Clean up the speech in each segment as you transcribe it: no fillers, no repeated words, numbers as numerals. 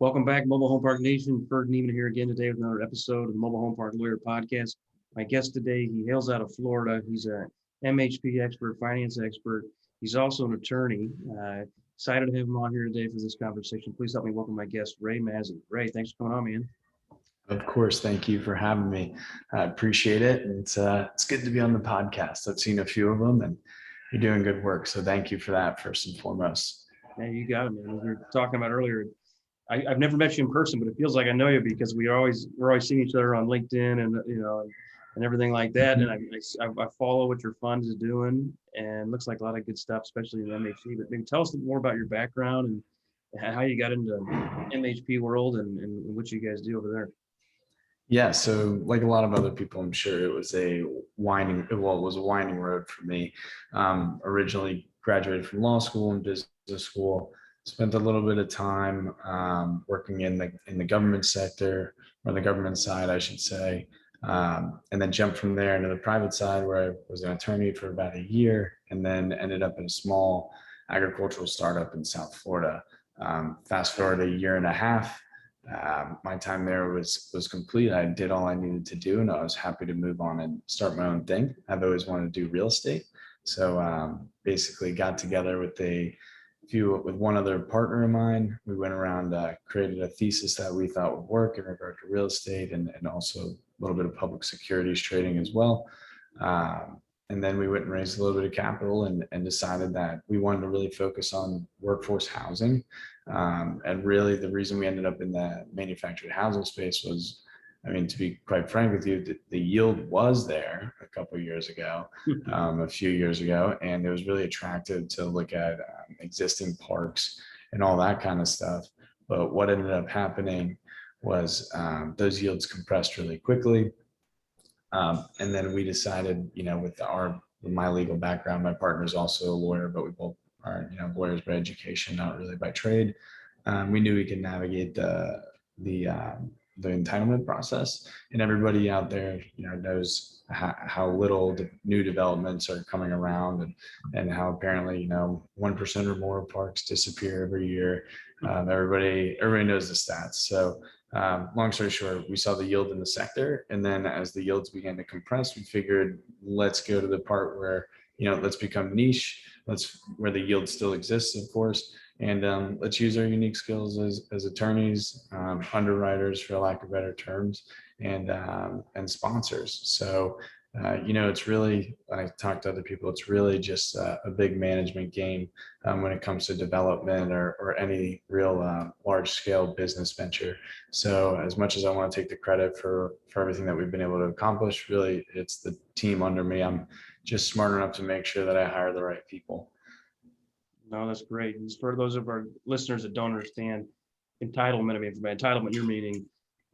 Welcome back, Mobile Home Park Nation. Ferd here again today with another episode of the Mobile Home Park Lawyer Podcast. My guest today, he hails out of Florida. He's a MHP expert, finance expert. He's also an attorney. Excited to have him on here today for this conversation. Please help me welcome my guest, Mazzie. Ray, thanks for coming on, man. Of course, thank you for having me. I appreciate it. And it's good to be on the podcast. I've seen a few of them, and you're doing good work. So thank you for that first and foremost. Yeah, you got it, man. We were talking about earlier. I've never met you in person, but it feels like I know you because we're always seeing each other on LinkedIn and everything like that. And I follow what your fund is doing, and looks like a lot of good stuff, especially in the MHP. But maybe tell us more about your background and how you got into MHP world and what you guys do over there. Yeah, so like a lot of other people, I'm sure it was a winding road for me. Originally graduated from law school and business school. Spent a little bit of time working in the government sector, or the government side, I should say, and then jumped from there into the private side, where I was an attorney for about a year, and then ended up in a small agricultural startup in South Florida. Fast forward a year and a half, my time there was complete. I did all I needed to do, and I was happy to move on and start my own thing. I've always wanted to do real estate, so basically got together with one other partner of mine. We went around, created a thesis that we thought would work in regard to real estate and also a little bit of public securities trading as well. And then we went and raised a little bit of capital and decided that we wanted to really focus on workforce housing. And really the reason we ended up in the manufactured housing space was, to be quite frank with you, the yield was there a couple of years ago, a few years ago, and it was really attractive to look at existing parks and all that kind of stuff. But what ended up happening was those yields compressed really quickly. And then we decided, with my legal background, my partner's also a lawyer, but we both are, lawyers by education, not really by trade. We knew we could navigate the entitlement process, and everybody out there, knows how little the new developments are coming around, and how apparently, 1% or more parks disappear every year. Everybody knows the stats. So long story short, we saw the yield in the sector, and then as the yields began to compress, we figured, let's go to the part where, let's become niche. Where the yield still exists, of course. And let's use our unique skills as attorneys, underwriters, for lack of better terms, and sponsors. So, it's really, when I talk to other people, it's really just a big management game when it comes to development or any real large scale business venture. So as much as I want to take the credit for everything that we've been able to accomplish, really, it's the team under me. I'm just smart enough to make sure that I hire the right people. No, that's great. And for those of our listeners that don't understand entitlement, entitlement, you're meaning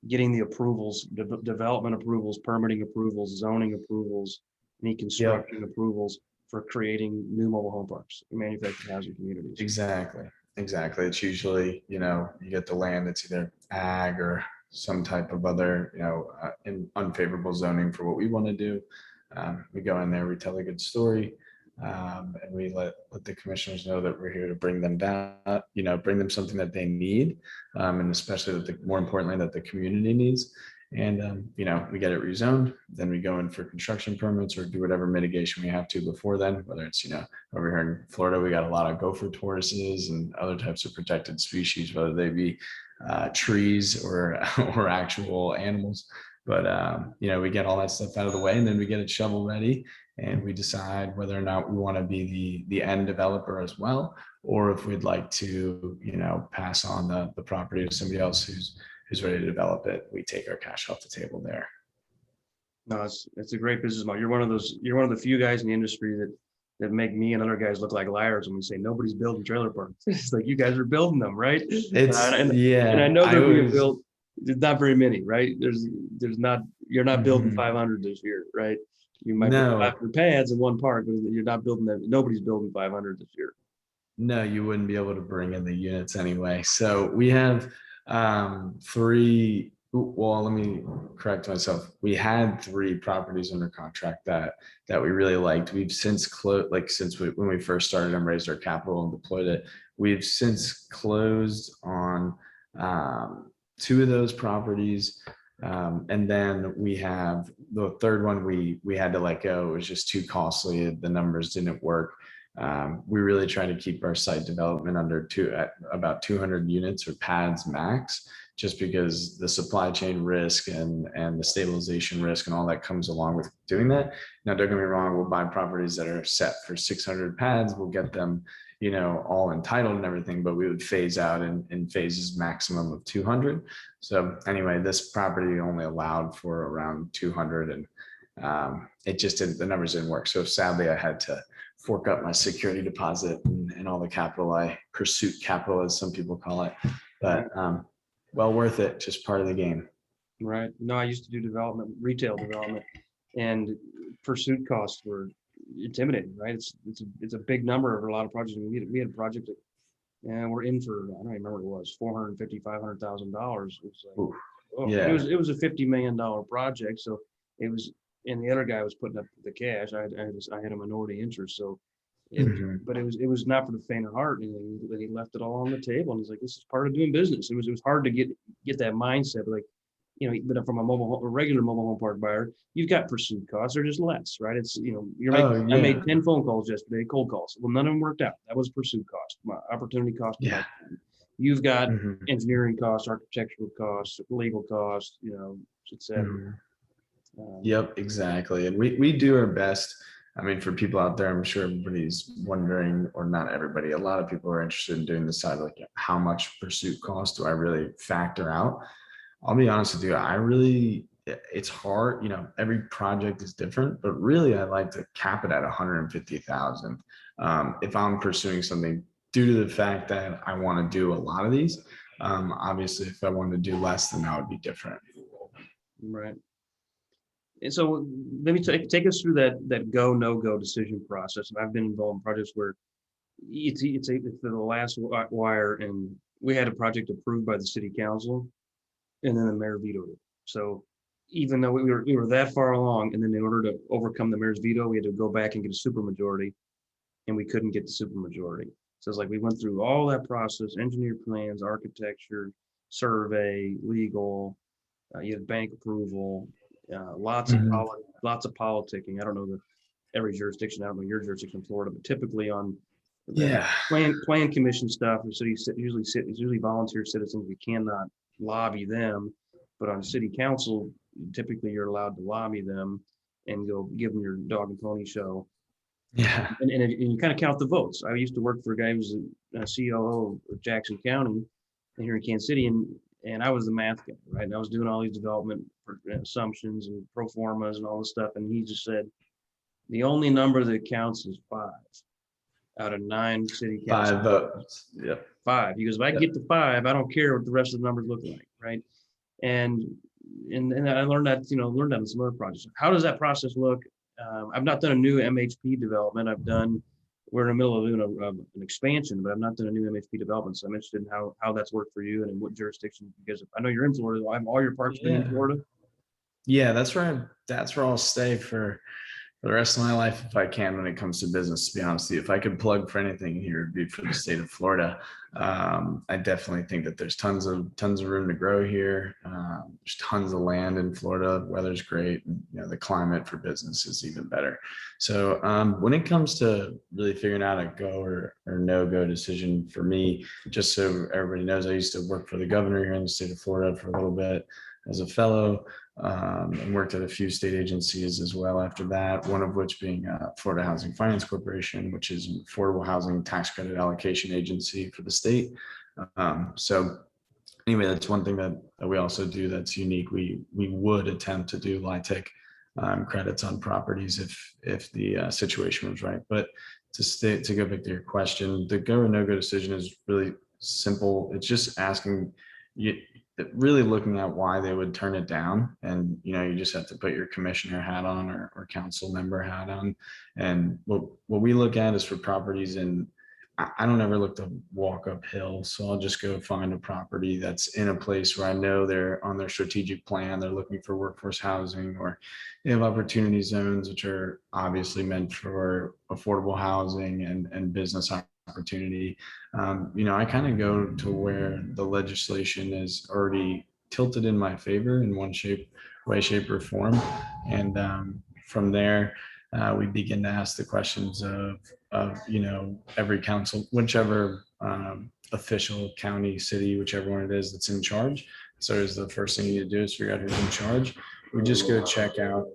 getting the approvals, development approvals, permitting approvals, zoning approvals, any construction approvals for creating new mobile home parks, manufactured housing communities. Exactly. It's usually, you get the land that's either ag or some type of other, in unfavorable zoning for what we want to do. We go in there, we tell a good story, and we let the commissioners know that we're here to bring them down, bring them something that they need, and especially more importantly, that the community needs. And, we get it rezoned, then we go in for construction permits or do whatever mitigation we have to before then, whether it's, over here in Florida, we got a lot of gopher tortoises and other types of protected species, whether they be trees or actual animals. But, we get all that stuff out of the way, and then we get it shovel ready, and we decide whether or not we want to be the end developer as well, or if we'd like to, pass on the property to somebody else who's ready to develop it. We take our cash off the table there. No, it's a great business model. You're one of the few guys in the industry that make me and other guys look like liars when we say nobody's building trailer parks. It's like, you guys are building them, right? And I know they're being built. There's not very many, right? You're not building 500 this year, right? You might build 500 pads in one park, but you're not building that. Nobody's building 500 this year. No, you wouldn't be able to bring in the units anyway. So we have three. Well, let me correct myself. We had 3 properties under contract that we really liked. We've since closed, when we first started and raised our capital and deployed it, we've since closed on two of those properties. And then we have the third one we had to let go. It was just too costly. The numbers didn't work. We really try to keep our site development at about 200 units or pads max, just because the supply chain risk and the stabilization risk and all that comes along with doing that. Now, don't get me wrong, we'll buy properties that are set for 600 pads. We'll get them, all entitled and everything, but we would phase out in phases maximum of 200. So anyway, this property only allowed for around 200, and it just didn't, the numbers didn't work. So sadly, I had to fork up my security deposit and all the capital pursuit capital, as some people call it, but well worth it, just part of the game. Right. No, I used to do retail development, and pursuit costs were intimidating, right? It's a big number over a lot of projects. We had a project that, and we're in for, I don't even remember what it was, $450,000, $500,000. It was like, yeah, it was a $50 million project. So it was, and the other guy was putting up the cash. I had a minority interest. So, but it was not for the faint of heart. And he left it all on the table. And he's like, this is part of doing business. It was hard to get that mindset, like, but from a regular mobile home park buyer, you've got pursuit costs. They're just less, right? It's, I made 10 phone calls yesterday, cold calls. Well, none of them worked out. That was pursuit cost, my opportunity cost. Yeah. You've got engineering costs, architectural costs, legal costs, et cetera. Yep, exactly. And we do our best. I mean, for people out there, I'm sure everybody's wondering, or not everybody, a lot of people are interested in doing this side, like how much pursuit cost do I really factor out? I'll be honest with you, it's hard, every project is different, but really I like to cap it at 150,000. If I'm pursuing something due to the fact that I want to do a lot of these, obviously if I wanted to do less, then that would be different. Right. And so let me take us through that go, no go decision process. And I've been involved in projects where it's the last wire, and we had a project approved by the city council, and then the mayor vetoed it. So even though we were that far along, and then in order to overcome the mayor's veto, we had to go back and get a supermajority, and we couldn't get the supermajority. So it's like we went through all that process: engineer plans, architecture, survey, legal, you had bank approval, lots of politicking. I don't know every jurisdiction. I don't know your jurisdiction in Florida, but typically on plan commission stuff, the city usually volunteer citizens. We cannot lobby them, but on city council, typically you're allowed to lobby them and go give them your dog and pony show. Yeah. And you kind of count the votes. I used to work for a guy who was a COO of Jackson County here in Kansas City, and I was the math guy, right? And I was doing all these development assumptions and pro formas and all this stuff. And he just said, the only number that counts is 5 out of 9 city council. 5 votes. Yep. 5. He goes, if I get to 5, I don't care what the rest of the numbers look like, right? And I learned that, learned that in some other projects. How does that process look? I've not done a new MHP development. We're in the middle of doing an expansion, but I've not done a new MHP development. So I'm interested in how that's worked for you and in what jurisdiction, because I know you're in Florida. I have all your parks been in Florida. Yeah, that's where I'll stay for the rest of my life if I can when it comes to business, to be honest with you. If I could plug for anything here, it'd be for the state of Florida. I definitely think that there's tons of room to grow here. There's tons of land in Florida. Weather's great. The climate for business is even better. So when it comes to really figuring out a go or no-go decision for me, just so everybody knows, I used to work for the governor here in the state of Florida for a little bit as a fellow, and worked at a few state agencies as well after that, one of which being Florida Housing Finance Corporation, which is an affordable housing tax credit allocation agency for the state. So anyway, that's one thing that we also do that's unique. We would attempt to do LIHTC credits on properties if the situation was right. But to go back to your question, the go or no-go decision is really simple. It's just asking you, really looking at why they would turn it down. And, you just have to put your commissioner hat on or council member hat on. And what we look at is for properties, and I don't ever look to walk uphill. So I'll just go find a property that's in a place where I know they're on their strategic plan. They're looking for workforce housing, or they have opportunity zones, which are obviously meant for affordable housing and business opportunity. I kind of go to where the legislation is already tilted in my favor in one way, shape, or form. And from there, we begin to ask the questions of every council, whichever official, county, city, whichever one it is that's in charge. So is the first thing you do is figure out who's in charge. We just go check out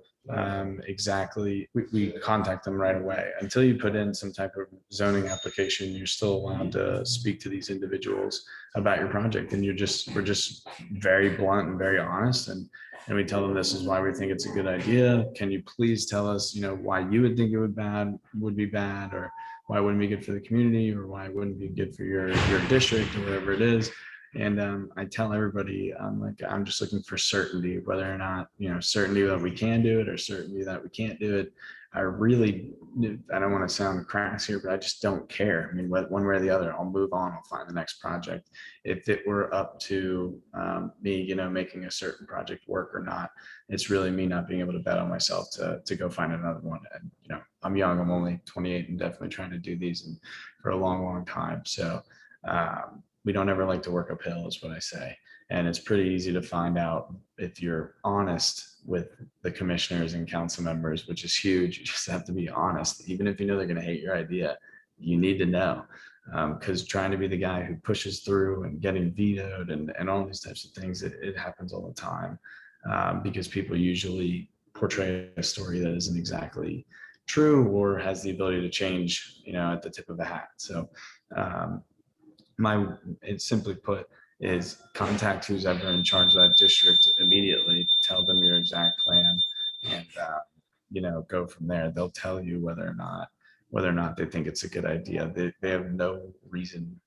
exactly, we contact them right away. Until you put in some type of zoning application, you're still allowed to speak to these individuals about your project. And we're just very blunt and very honest. And we tell them, this is why we think it's a good idea. Can you please tell us, why you would think it would be bad, or why it wouldn't be good for the community, or why it wouldn't be good for your district, or whatever it is. And I tell everybody, I'm just looking for certainty, whether or not, certainty that we can do it or certainty that we can't do it. I don't want to sound crass here, but I just don't care. I mean, one way or the other, I'll move on, I'll find the next project. If it were up to me, making a certain project work or not, it's really me not being able to bet on myself to go find another one. And, I'm young, I'm only 28 and definitely trying to do these for a long, long time. So, we don't ever like to work uphill, is what I say. And it's pretty easy to find out if you're honest with the commissioners and council members, which is huge. You just have to be honest. Even if you know they're going to hate your idea, you need to know. Because trying to be the guy who pushes through and getting vetoed and all these types of things, it happens all the time. Because people usually portray a story that isn't exactly true or has the ability to change, at the tip of a hat. So, it's simply put is contact who's ever in charge of that district immediately, tell them your exact plan, and go from there. They'll tell you whether or not they think it's a good idea. They have no reason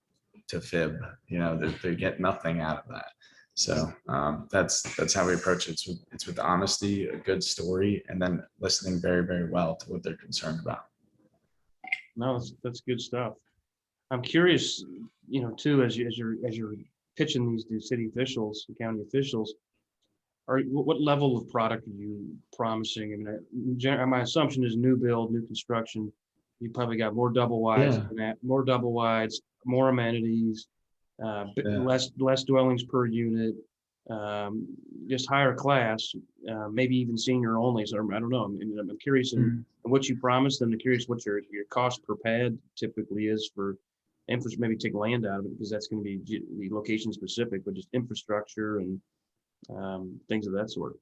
to fib. They get nothing out of that. So that's how we approach it. It's with honesty, a good story, and then listening very, very well to what they're concerned about. No, that's good stuff. I'm curious, too, as you're pitching these to city officials, county officials, what level of product are you promising? I mean, my assumption is new build, new construction. You probably got more double wides, more amenities, less dwellings per unit, just higher class, maybe even senior only. So I don't know. I'm curious in what you promised. I'm curious what your cost per pad typically is for infrastructure. Maybe take land out of it because that's going to be location specific, but just infrastructure and things of that sort.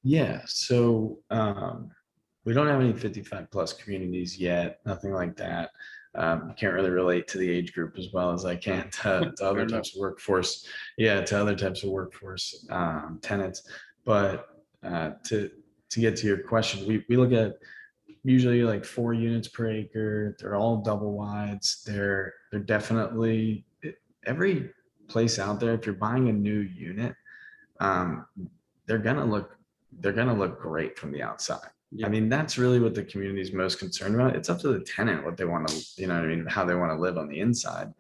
Yeah. So we don't have any 55 plus communities yet. Nothing like that. Can't really relate to the age group as well as I can to other types of workforce. Yeah, to other types of workforce tenants. But to get to your question, we look at usually like 4 units per acre. They're all double wides. They're definitely, every place out there, if you're buying a new unit, they're gonna look great from the outside. Yeah. I mean, that's really what the community is most concerned about. It's up to the tenant what they want to, how they want to live on the inside.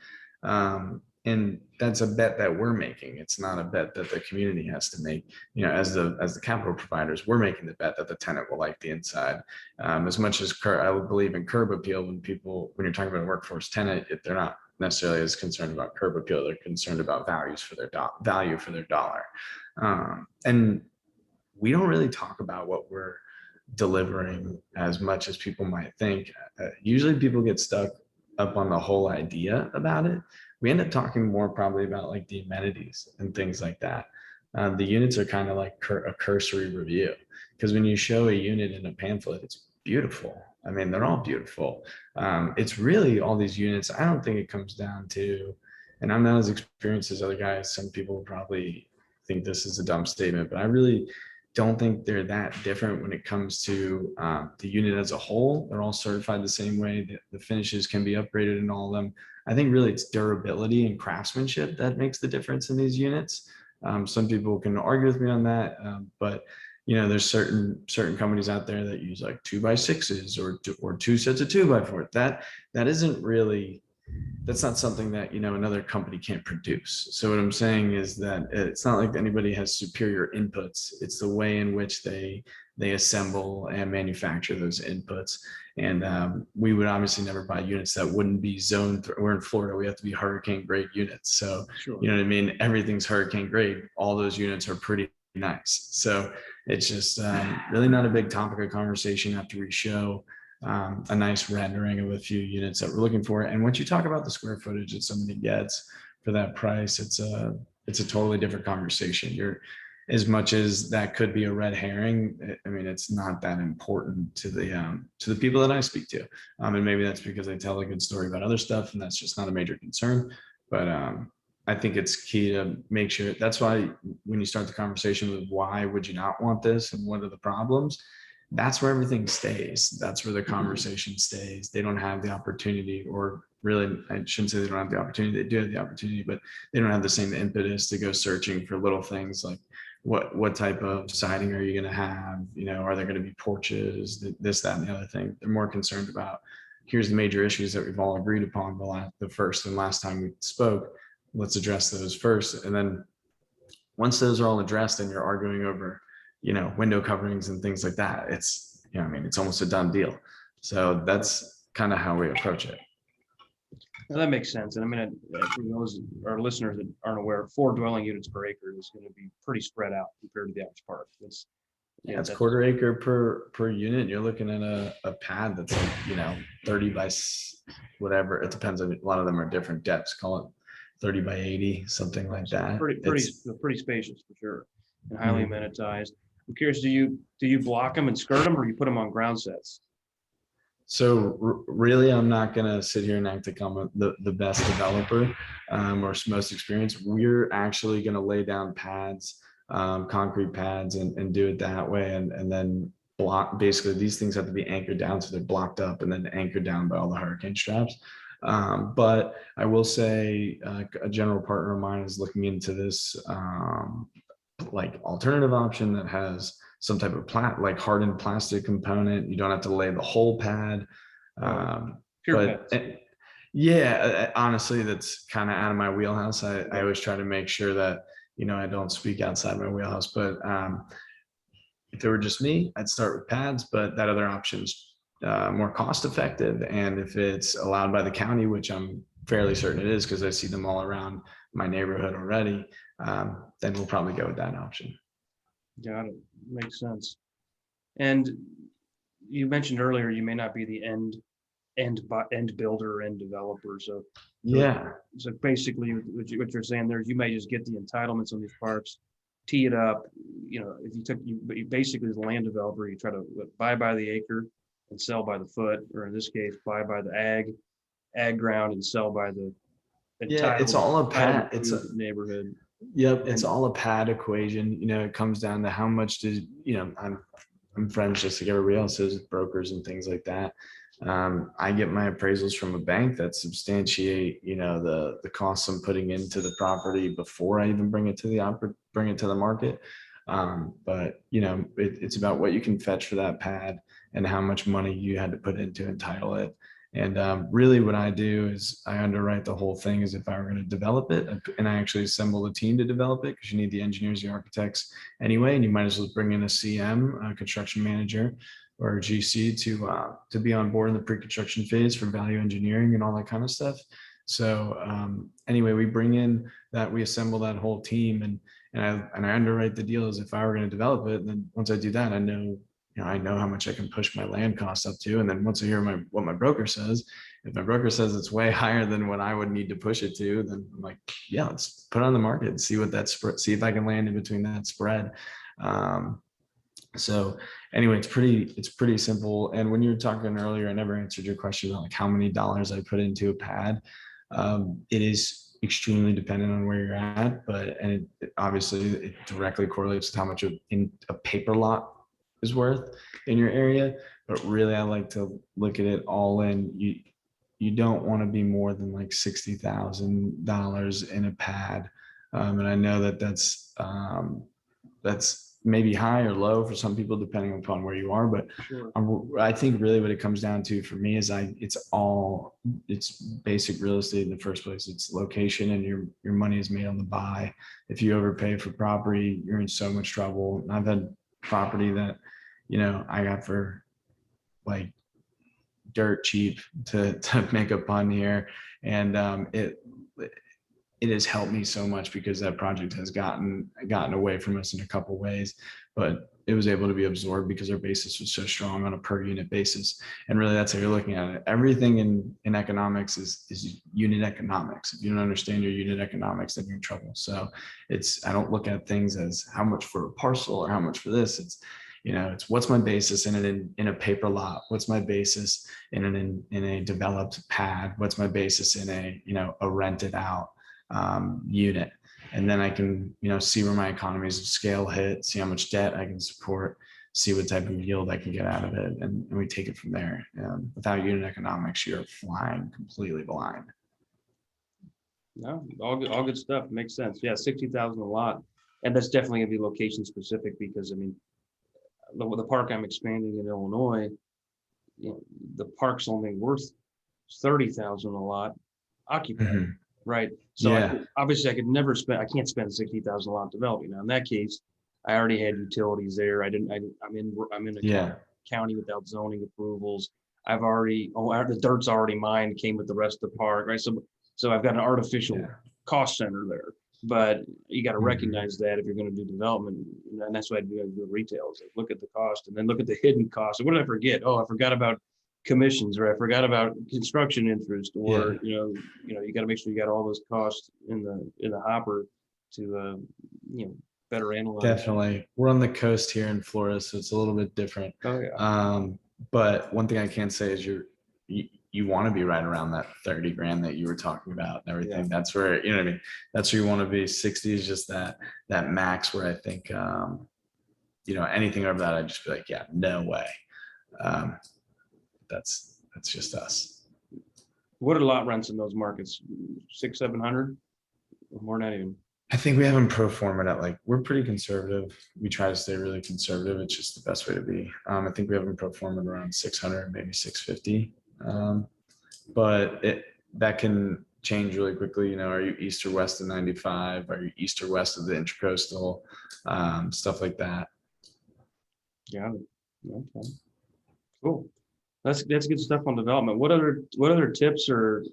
And that's a bet that we're making. It's not a bet that the community has to make. As the capital providers, we're making the bet that the tenant will like the inside. As much as I would believe in curb appeal, when you're talking about a workforce tenant, they're not necessarily as concerned about curb appeal. They're concerned about value for their dollar. And we don't really talk about what we're delivering as much as people might think. Usually people get stuck up on the whole idea about it. We end up talking more probably about like the amenities and things like that. The units are kind of like a cursory review, because when you show a unit in a pamphlet, it's beautiful. I mean, they're all beautiful. It's really all these units. I don't think it comes down to, and I'm not as experienced as other guys. Some people probably think this is a dumb statement, but I really don't think they're that different when it comes to the unit as a whole. They're all certified the same way. The finishes can be upgraded in all of them. I think really it's durability and craftsmanship that makes the difference in these units. Some people can argue with me on that, but there's certain companies out there that use like 2x6s or 2 sets of 2x4. That isn't really, that's not something that another company can't produce. So what I'm saying is that it's not like anybody has superior inputs. It's the way in which they they assemble and manufacture those inputs. And we would obviously never buy units that wouldn't be zoned. We're in Florida, we have to be hurricane grade units. So, Sure. you know what I mean? Everything's hurricane grade. All those units are pretty nice. So it's just really not a big topic of conversation after we show a nice rendering of a few units that we're looking for. And once you talk about the square footage that somebody gets for that price, it's a totally different conversation. You're, as much as that could be a red herring, I mean, it's not that important to the people that I speak to. And maybe that's because I tell a good story about other stuff, and that's just not a major concern. But I think it's key to make sure. That's why when you start the conversation with why would you not want this and what are the problems, that's where everything stays. That's where the conversation stays. They don't have the opportunity, or really, I shouldn't say they don't have the opportunity. They do have the opportunity, but they don't have the same impetus to go searching for little things like what type of siding are you going to have? You know, are there going to be porches? This, that, and the other thing. They're more concerned about. Here's the major issues that we've all agreed upon the first and last time we spoke. Let's address those first, and then once those are all addressed, and you're arguing over, you know, window coverings and things like that, it's, you know, I mean, it's almost a done deal. So that's kind of how we approach it. Now, that makes sense. And I mean, for those our listeners that aren't aware, 4 dwelling units per acre is going to be pretty spread out compared to the average park. It's, yeah, it's quarter acre per unit. You're looking at a pad that's like, you know, 30 by whatever. It depends on, a lot of them are different depths. Call it 30 by 80, something like that. Pretty spacious for sure, and highly amenitized. I'm curious, do you block them and skirt them, or you put them on ground sets? So really, I'm not going to sit here and act like I'm the best developer or most experienced. We're actually going to lay down pads, concrete pads, and do it that way. And then block, basically these things have to be anchored down. So they're blocked up and then anchored down by all the hurricane straps. But I will say a general partner of mine is looking into this like alternative option that has some type of like hardened plastic component. You don't have to lay the whole pad. Yeah, honestly, that's kind of out of my wheelhouse. I always try to make sure that, you know, I don't speak outside my wheelhouse, but if it were just me, I'd start with pads, but that other option's more cost effective. And if it's allowed by the county, which I'm fairly certain it is, because I see them all around my neighborhood already, then we'll probably go with that option. Got it. Makes sense. And you mentioned earlier you may not be the end builder, end developer. So yeah. So basically, what you're saying there is you may just get the entitlements on these parks, tee it up. You know, if you basically as a land developer, you try to buy by the acre and sell by the foot, or in this case, buy by the ag ground and sell by the. Yeah, it's all a pad. It's a neighborhood. Yep, it's all a pad equation. You know, it comes down to how much does, you know, I'm friends just like everybody else is, brokers and things like that. I get my appraisals from a bank that substantiate, you know, the costs I'm putting into the property before I even bring it to the market. But you know, it's about what you can fetch for that pad and how much money you had to put in to entitle it. And really what I do is I underwrite the whole thing as if I were going to develop it, and I actually assemble a team to develop it, because you need the engineers, the architects anyway, and you might as well bring in a CM, a construction manager, or a GC to be on board in the pre-construction phase for value engineering and all that kind of stuff. So anyway, we assemble that whole team, and I underwrite the deal as if I were going to develop it. And then once I do that, I know how much I can push my land costs up to. And then once I hear what my broker says, if my broker says it's way higher than what I would need to push it to, then I'm like, yeah, let's put it on the market and see what that spread, see if I can land in between that spread. So anyway, it's pretty simple. And when you were talking earlier, I never answered your question about like how many dollars I put into a pad. It is extremely dependent on where you're at, and obviously it directly correlates to how much in a paper lot is worth in your area. But really, I like to look at it all in. You don't want to be more than like $60,000 in a pad, and I know that's maybe high or low for some people depending upon where you are. But sure. I think really what it comes down to for me is it's basic real estate in the first place. It's location, and your money is made on the buy. If you overpay for property, you're in so much trouble. And I've had property that, I got for like dirt cheap to make a pun here. And it has helped me so much because that project has gotten away from us in a couple ways, but it was able to be absorbed because our basis was so strong on a per unit basis. And really that's how you're looking at it. Everything in economics is unit economics. If you don't understand your unit economics, then you're in trouble. So I don't look at things as how much for a parcel or how much for this. It's what's my basis in a paper lot? What's my basis in a developed pad? What's my basis in a rented out unit? And then I can, see where my economies of scale hit, see how much debt I can support, see what type of yield I can get out of it. And we take it from there. Without unit economics, you're flying completely blind. No, all good stuff. Makes sense. Yeah, 60,000 a lot. And that's definitely gonna be location specific because I mean, the park I'm expanding in Illinois, the park's only worth 30,000 a lot occupied, Mhm. right? So Yeah. obviously I can't spend 60,000 a lot developing. Now in that case, I already had utilities there. I'm in a Yeah. county without zoning approvals. The dirt's already mine, came with the rest of the park, right? So I've got an artificial Yeah. cost center there. But you got to Mhm. recognize that if you're going to do development, and that's why I do retail. Is like look at the cost and then look at the hidden cost. And what did I forget? Oh, I forgot about commissions, or I forgot about construction interest, or Yeah. you got to make sure you got all those costs in the hopper to better analyze. Definitely. We're on the coast here in Florida, so it's a little bit different. Oh yeah. But one thing I can say is you want to be right around that 30 grand that you were talking about and everything. Yeah. That's where, what I mean? That's where you want to be. 60 is just that max where I think, anything over that, I'd just be like, yeah, no way. That's just us. What are lot rents in those markets? 600-700 or more? Not even. I think we haven't pro forma at we're pretty conservative. We try to stay really conservative. It's just the best way to be. I think we have them pro forma around 600, maybe 650. But that can change really quickly. Are you east or west of 95? Are you east or west of the intercoastal? Stuff like that. Yeah. Okay. Cool. That's good stuff on development. What other tips or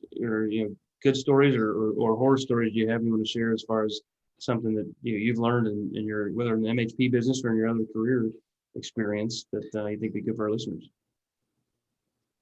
good stories or horror stories do you want to share as far as something that you've learned in your, whether in the MHP business or in your other career experience, that you think would be good for our listeners?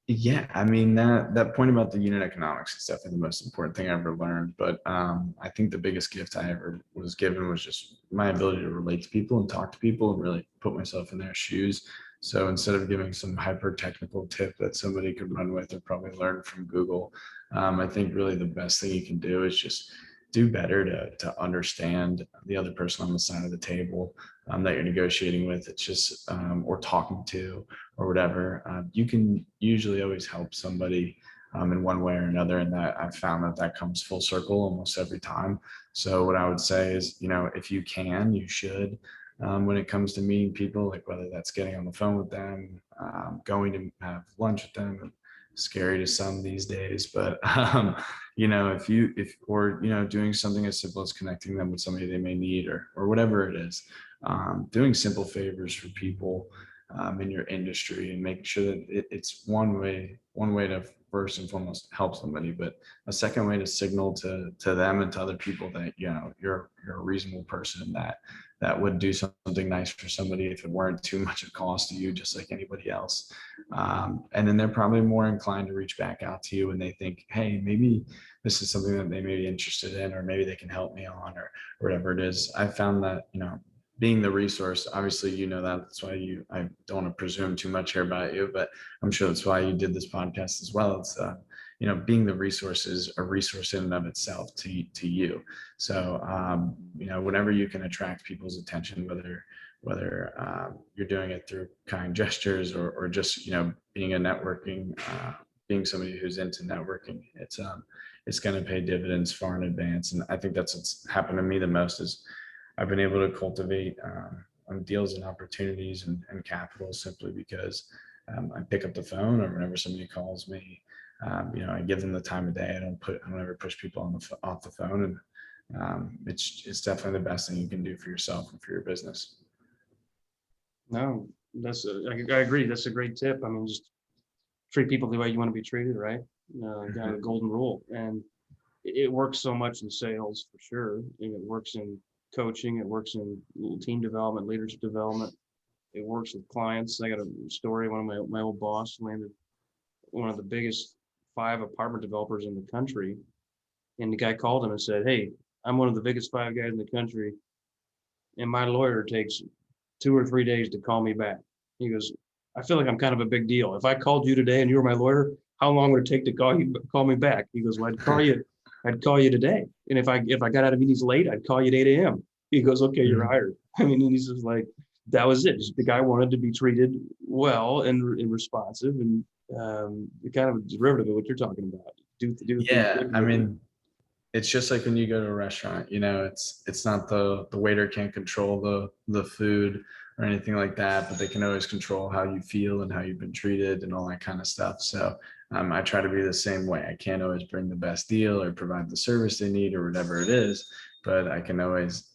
Yeah, I mean that point about the unit economics is definitely the most important thing I ever learned. But I think the biggest gift I ever was given was just my ability to relate to people and talk to people and really put myself in their shoes. So instead of giving some hyper technical tip that somebody could run with or probably learn from Google, I think really the best thing you can do is just do better to understand the other person on the side of the table that you're negotiating with. It's just or talking to or whatever. You can usually always help somebody in one way or another, and that I've found that comes full circle almost every time. So what I would say is, if you can, you should. When it comes to meeting people, like whether that's getting on the phone with them, going to have lunch with them, scary to some these days, but doing something as simple as connecting them with somebody they may need or whatever it is, doing simple favors for people in your industry and making sure that it's one way to first and foremost help somebody, but a second way to signal to them and to other people that you're a reasonable person that would do something nice for somebody if it weren't too much of a cost to you, just like anybody else. And then they're probably more inclined to reach back out to you when they think, hey, maybe this is something that they may be interested in, or maybe they can help me on, or whatever it is. I found that, being the resource, obviously, that's why I don't want to presume too much here about you, but I'm sure that's why you did this podcast as well. It's, being the resource is a resource in and of itself to you. So, whenever you can attract people's attention, whether you're doing it through kind gestures or just, being a networking, being somebody who's into networking, it's going to pay dividends far in advance. And I think that's what's happened to me the most is I've been able to cultivate deals and opportunities and capital simply because I pick up the phone, or whenever somebody calls me, I give them the time of day. I don't ever push people off the phone, and it's definitely the best thing you can do for yourself and for your business. No, I agree. That's a great tip. I mean, just treat people the way you want to be treated, right? Kind of the golden rule. And it works so much in sales for sure. And it works in coaching. It works in team development, leadership development. It works with clients. I got a story. One of my old boss landed one of the biggest 5 apartment developers in the country. And the guy called him and said, "Hey, I'm one of the biggest 5 guys in the country. And my lawyer takes 2 or 3 days to call me back." He goes, "I feel like I'm kind of a big deal. If I called you today and you were my lawyer, how long would it take to call me back?" He goes, "Well, I'd call you today. And if I got out of meetings late, I'd call you at 8 a.m." He goes, "Okay, you're hired." I mean, he's just like, that was it. Just the guy wanted to be treated well and responsive, and kind of a derivative of what you're talking about. Do Yeah, I mean, it's just like when you go to a restaurant, it's not the waiter can't control the food or anything like that, but they can always control how you feel and how you've been treated and all that kind of stuff. So I try to be the same way. I can't always bring the best deal or provide the service they need or whatever it is, but I can always,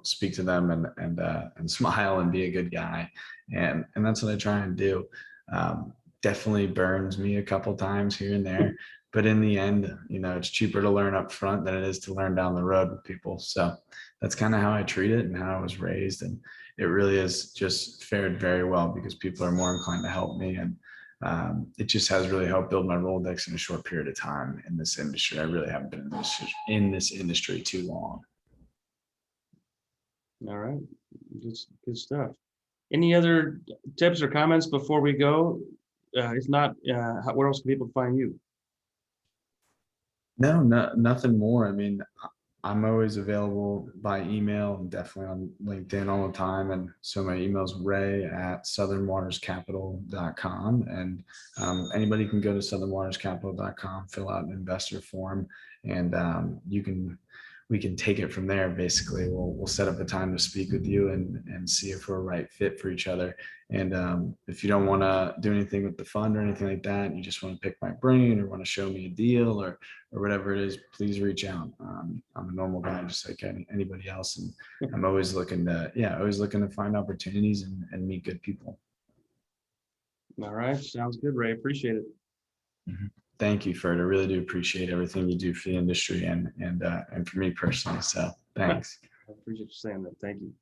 speak to them and smile and be a good guy. And that's what I try and do. Definitely burns me a couple times here and there. But in the end, it's cheaper to learn up front than it is to learn down the road with people. So that's kind of how I treat it and how I was raised. And it really has just fared very well because people are more inclined to help me. And it just has really helped build my Rolodex in a short period of time in this industry. I really haven't been in this industry too long. All right, good stuff. Any other tips or comments before we go? If not, where else can people find you? No, nothing more. I mean, I'm always available by email. I'm definitely on LinkedIn all the time. And so my email is ray@southernwaterscapital.com. And anybody can go to southernwaterscapital.com, fill out an investor form, and we can take it from there. Basically, we'll set up a time to speak with you and see if we're a right fit for each other. And if you don't want to do anything with the fund or anything like that, and you just want to pick my brain or want to show me a deal or whatever it is, please reach out. I'm a normal guy, just like anybody else. And I'm always looking to find opportunities and meet good people. All right. Sounds good, Ray. Appreciate it. Mm-hmm. Thank you, Ferd. I really do appreciate everything you do for the industry and for me personally. So thanks. I appreciate you saying that. Thank you.